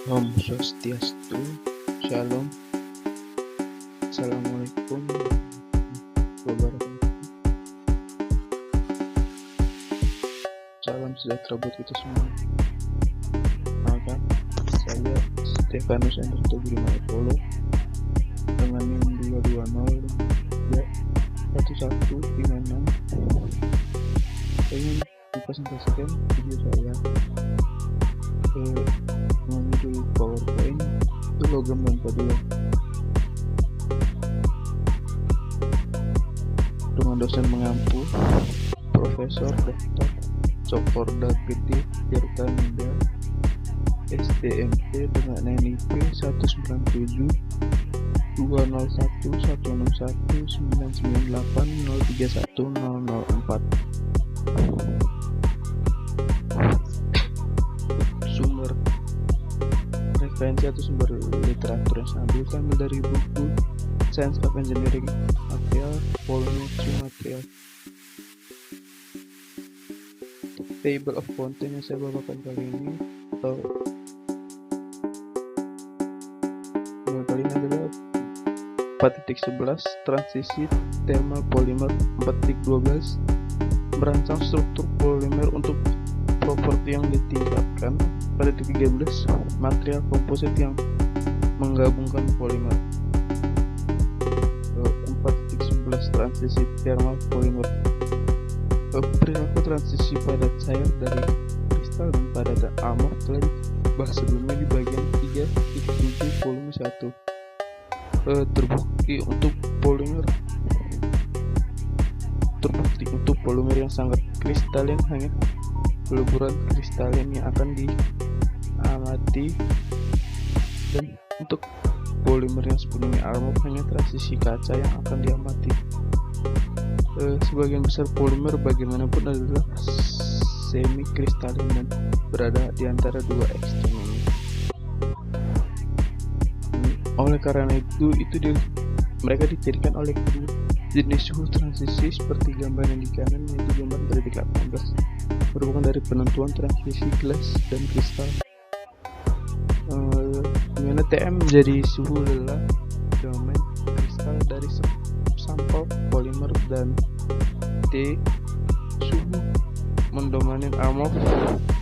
Om Swastiastu, Shalom, Assalamualaikum warahmatullahi wabarakatuh. Salam sejahtera buat kita semua. Perkenalkan, saya Stefanus Enderto Budiman Epolo dengan NIM 220 ya 1156. Saya ingin mempresentasikan video saya mengenai PowerPoint itu logam dan paduan dengan dosen mengampu Profesor Dr. Cokorda Gede Tirtanida STMT dengan NIP 197 201 161 998 031 004. Sumber referensi atau sumber literatur yang saya ambil dari buku Science of Engineering Material Volume 2 Material. Table of content yang saya bawakan kali ini atau kali ini adalah 4.11 transisi thermal polymer, 4.12 merancang struktur polimer untuk properti yang ditingkatkan, pada 13 material komposit yang menggabungkan polimer, 4.11 transisi thermal polymer, perilaku transisi padat cair dari kristal dan padat amorf telah dibahas sebelumnya di bagian 3.7 volume 1. Terbukti untuk polimer yang sangat kristalin hanya peleburan kristalin yang akan diamati, dan untuk polimer yang sepenuhnya amorf hanya transisi kaca yang akan diamati. Sebagian besar polimer bagaimanapun adalah semi kristalin dan berada di antara dua ekstrem ini. Oleh karena itu mereka dicirikan oleh jenis suhu transisi seperti gambar yang di kanan, yaitu gambar dari 18 merupakan dari penentuan transisi gelas dan kristal, dimana TM menjadi suhu lelah domain kristal dari sampel polimer dan T suhu mendomain amorf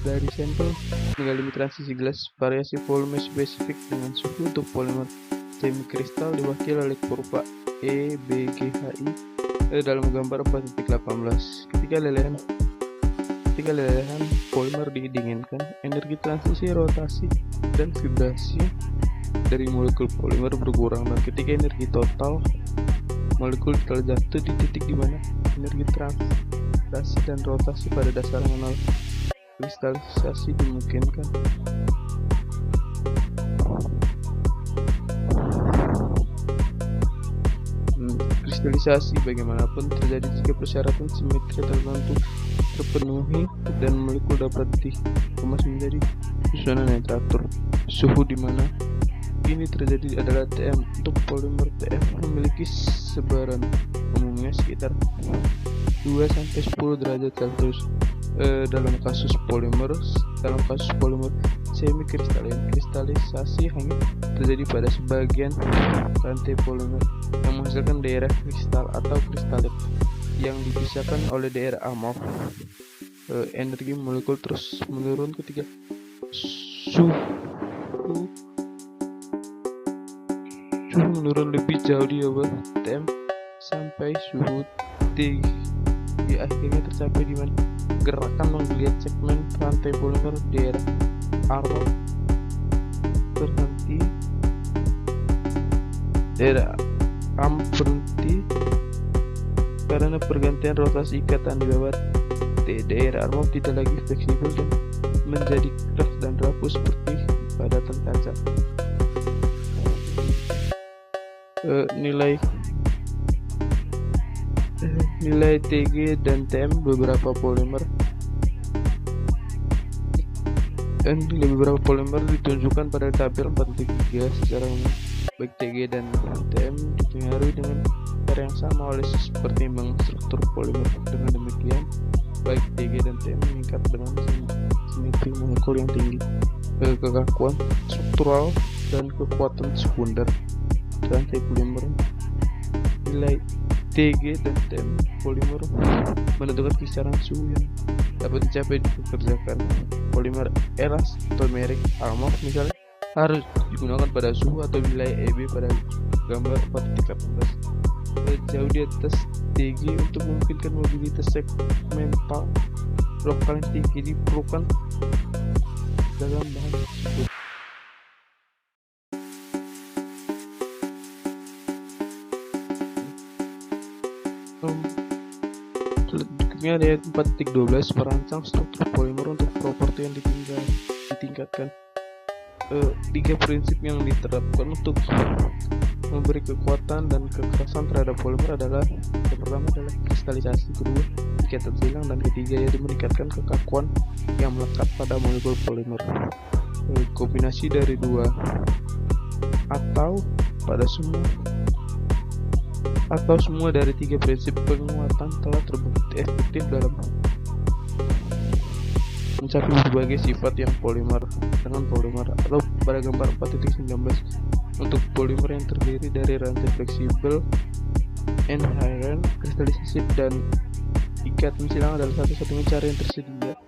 dari sampel mengalami transisi gelas. Variasi volume spesifik dengan suhu untuk polimer semikristal diwakili oleh kurva EBGHI dalam gambar 4.18. Ketika lelehan polimer didinginkan, energi transisi, rotasi, dan vibrasi dari molekul polimer berkurang, dan ketika energi total molekul telah jatuh di titik di mana energi transisi dan rotasi pada dasar nol kristalisasi dimungkinkan. Kristalisasi bagaimanapun terjadi jika persyaratan simetri tertentu terpenuhi dan molekul dapat dikemas menjadi susunan yang teratur. Suhu di mana ini terjadi adalah TM. Untuk polimer TM memiliki sebaran umumnya sekitar 2-10 derajat Celcius. Dalam kasus polimer semikristalin, kristalisasi hanya terjadi pada sebagian rantai polimer yang menghasilkan daerah kristal atau kristalin yang dipisahkan oleh daerah amorf. Energi molekul terus menurun ketika suhu menurun lebih jauh di bawah TM sampai suhu T akhirnya tercapai di mana gerakan menggeliat segmen rantai polimer daerah amorf berhenti karena pergantian rotasi ikatan di bawah T. Daerah amorf tidak lagi fleksibel dan menjadi keras dan rapuh seperti padatan kaca. Nilai Tg dan Tm beberapa polimer ditunjukkan pada tabel 4.3 secara umum. Baik Tg dan Tm dipengaruhi dengan cara yang sama oleh pertimbangan struktur polimer. Dengan demikian, baik Tg dan Tm meningkat dengan simetri molekul yang tinggi. kekakuan struktural dan kekuatan sekunder rantai polimer. Nilai Tg dan Tm polimer menentukan kisaran suhu yang dapat dicapai dikerjakan. Polimer elastomeric armor misalnya harus digunakan pada suhu atau wilayah EB pada gambar 4.18. Jauh di atas Tg untuk memungkinkan mobilitas segmental lokal yang tinggi diperlukan dalam bahan tersebut. Selanjutnya ayat 4.12 merancang struktur polimer untuk properti yang ditingkatkan. Tiga prinsip yang diterapkan untuk memberi kekuatan dan kekerasan terhadap polimer adalah yang pertama adalah kristalisasi, kedua ikatan silang, dan ketiga yaitu meningkatkan kekakuan yang melekat pada molekul polimer. Kombinasi dari dua atau semua dari tiga prinsip penguatan telah terbukti efektif dalam mencapai berbagai sifat yang polimer dengan polimer, atau pada gambar 4.19 untuk polimer yang terdiri dari rantai fleksibel, inherent, kristalisasi, dan ikatan silang adalah satu-satunya cara yang tersedia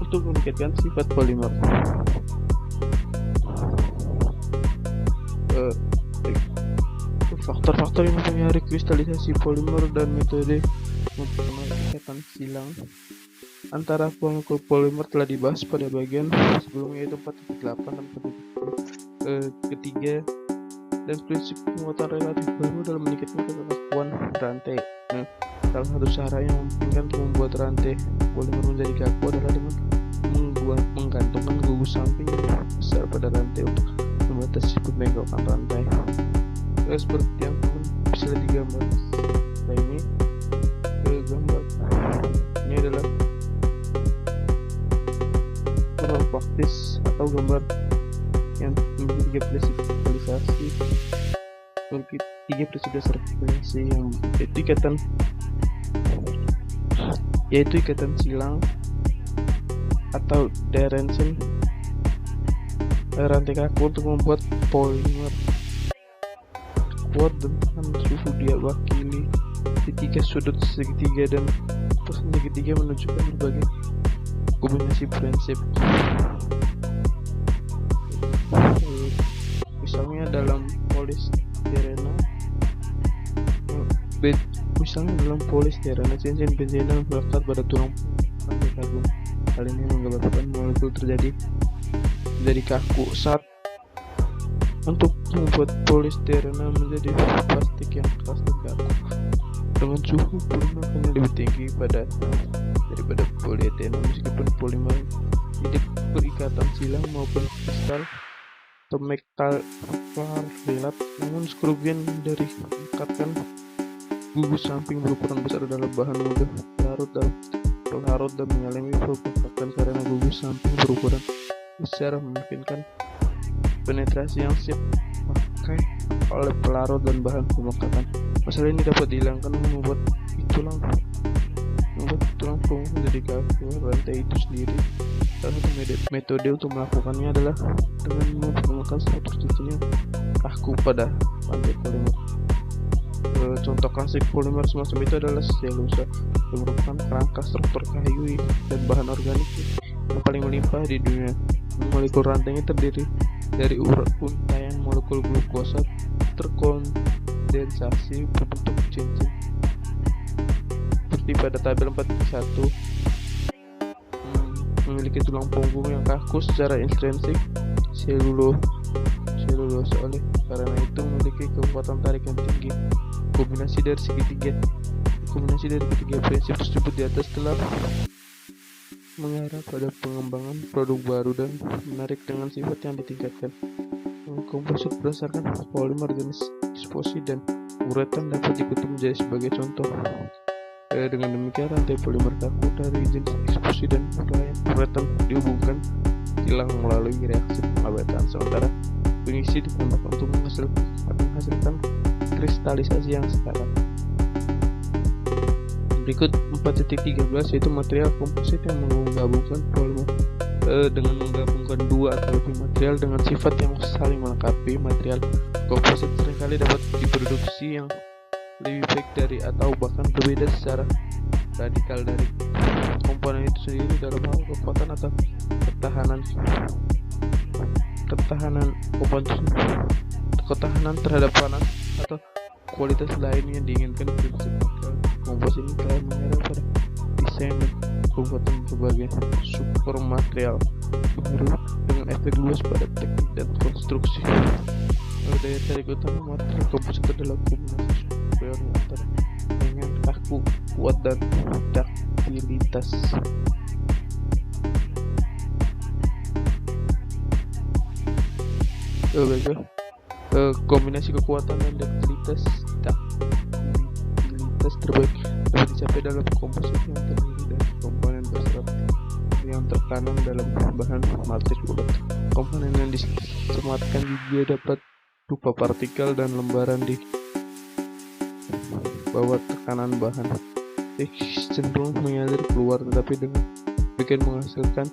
untuk meningkatkan sifat polimer. Faktor-faktor yang mempengaruhi kristalisasi polimer dan metode memperkenalkan ikatan silang antara molekul polimer telah dibahas pada bagian sebelumnya, yaitu 4.8 dan 4.10. Ketiga, dan prinsip penguatan relatif baru dalam meningkatkan kekakuan rantai. Salah satu cara yang memungkinkan untuk membuat rantai polimer menjadi kaku adalah dengan menggantungkan gugus samping yang besar pada rantai untuk membatasi pemegangan rantai. Seperti yang teman bisa lihat di gambar. Nah, ini gambar ini adalah gambar praktis atau gambar yang memiliki tiga prinsip kristalisasi, memiliki tiga prinsip dasar kristalisasi yaitu ikatan silang atau Derendsen, rantai kaku untuk membuat polimer kuat dan tahan suhu. Diwakili di tiga sudut segitiga, dan posisi segitiga menunjukkan berbagai kombinasi prinsip. Misalnya dalam polisterena, cincin benzena melekat pada tulang rantai karbon. Hal ini menggambarkan molekul terjadi kaku saat untuk membuat polisterena menjadi plastik yang keras dan kaku dengan suhu polimer hanya lebih tinggi daripada polietena. Meskipun polimer tidak berikatan silang maupun kristal atau metalarellat, namun skrugen dari mengikatkan gugus samping berukuran besar adalah bahan mudah pelarut dan mengalami pembentukan karena gugus samping berukuran besar memungkinkan penetrasi yang siap pakai oleh pelarut dan bahan pemekatan. Masalah ini dapat dihilangkan dengan membuat tulang punggung menjadi kaku rantai itu sendiri. Salah satu metode untuk melakukannya adalah dengan menggunakan struktur cincin yang kaku pada rantai polimer. Contoh klasik polimer semacam itu adalah selulosa, yang merupakan kerangka struktur kayu dan bahan organik yang paling melimpah di dunia. Molekul rantainya terdiri dari untaian molekul glukosa terkondensasi berbentuk cincin. Seperti pada tabel 4.1, memiliki tulang punggung yang kaku secara intrinsik, selulosa oleh karena itu memiliki kekuatan tarik yang tinggi. Kombinasi dari ketiga prinsip tersebut di atas telah mengarah pada pengembangan produk baru dan menarik dengan sifat yang ditingkatkan. Komposit berdasarkan polimer jenis eksposi dan uretan dapat dikutip menjadi sebagai contoh. Dengan demikian rantai polimer kaku dari jenis eksposi dan uretan dihubungkan silang melalui reaksi pengawetan, sementara pengisi ditambahkan untuk menghasilkan kristalisasi yang setara. Berikut 4.13 yaitu material komposit yang menggabungkan polimer dengan menggabungkan dua atau lebih material dengan sifat yang saling melengkapi. Material komposit seringkali dapat diproduksi yang lebih baik dari atau bahkan berbeda secara radikal dari komponen itu sendiri dalam hal kekuatan atau ketahanan terhadap panas atau kualitas lain yang diinginkan. Prinsip material komposit ini telah mengarah pada desain dan pembuatan berbagai supermaterial baru dengan efek luas pada teknik dan konstruksi. Daya tarik utama material komposit adalah kombinasi superior antara ringan, kaku, kuat, dan duktilitas. Kombinasi kekuatan dan duktilitas terbaik dapat dicapai dalam komposit yang terdiri dari komponen berserat yang tertanam dalam bahan matris bulat. Komponen yang disematkan juga dapat berupa partikel dan lembaran di bawah tekanan bahan. Cenderung mengalir keluar, tetapi dengan bikin menghasilkan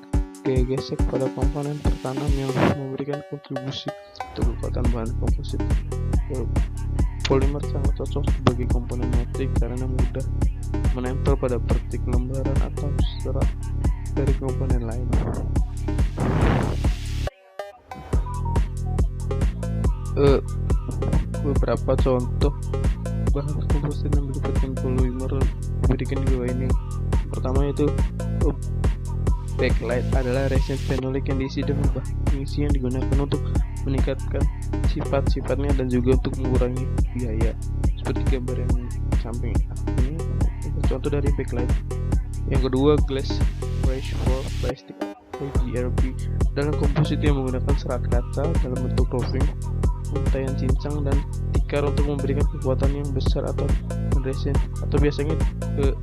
gaya gesek pada komponen tertanam yang memberikan kontribusi untuk kekuatan bahan komposit. Polimer sangat cocok sebagai komponen matrik karena mudah menempel pada partik lembaran atau serat dari komponen lain. Beberapa contoh bahan komposit yang melibatkan polimer diberikan di bawah ini. Pertama yaitu backlight adalah resin fenolik yang diisi dengan bahan pengisi yang digunakan untuk meningkatkan sifat-sifatnya dan juga untuk mengurangi biaya, seperti gambar yang samping ini contoh dari backlight. Yang kedua, glass reinforced plastic atau GRP dalam komposit yang menggunakan serat kaca dalam bentuk roving, untaian cincang dan tikar untuk memberikan kekuatan yang besar, atau resin atau biasanya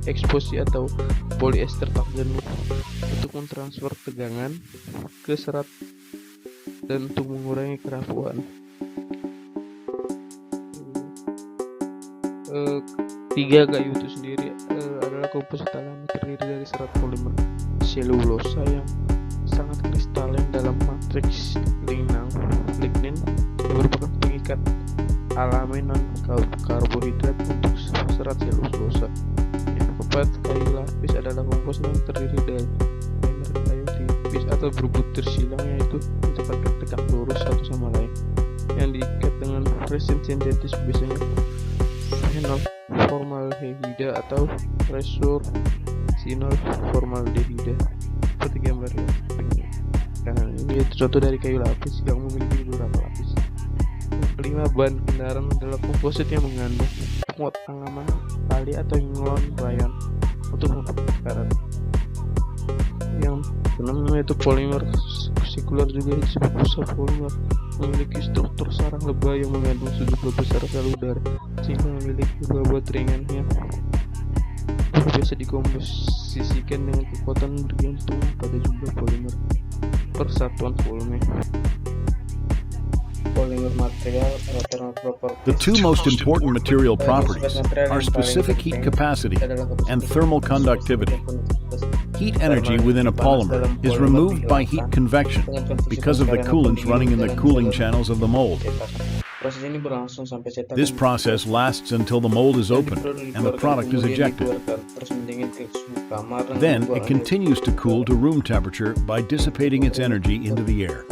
eksposi atau polyester tak jenuh untuk mentransfer tegangan ke serat dan untuk mengurangi kerapuan. Tiga, kayu itu sendiri adalah komposit alami terdiri dari serat polimer selulosa yang sangat kristalin dalam matriks lignin yang merupakan pengikat alami non-karbohidrat untuk serat selulosa. Yang keempat, kayu lapis adalah komposit yang terdiri dari kayu tipis atau berbutir silang, yaitu tegak lurus satu sama lain yang diikat dengan resin sintetis, biasanya phenol formaldehyde atau resorcinol formaldehyde seperti gambar ya. Kanan ini yaitu contoh dari kayu lapis yang memiliki beberapa lapis. Yang kelima, bahan kendaraan adalah komposit yang mengandung muat angaman tali atau nylon rayon untuk memperkuat karat. Yang keenam yaitu polimer sekuler, juga disebut busa polimer, memiliki struktur sarang lebah yang mengandung sejumlah besar sel udara sehingga memiliki bobot ringan yang biasa dikomposisikan dengan kekuatan bergantung pada jumlah polimer per satuan volume. The two most important material properties are specific heat capacity and thermal conductivity. Heat energy within a polymer is removed by heat convection because of the coolants running in the cooling channels of the mold. This process lasts until the mold is opened and the product is ejected. Then it continues to cool to room temperature by dissipating its energy into the air.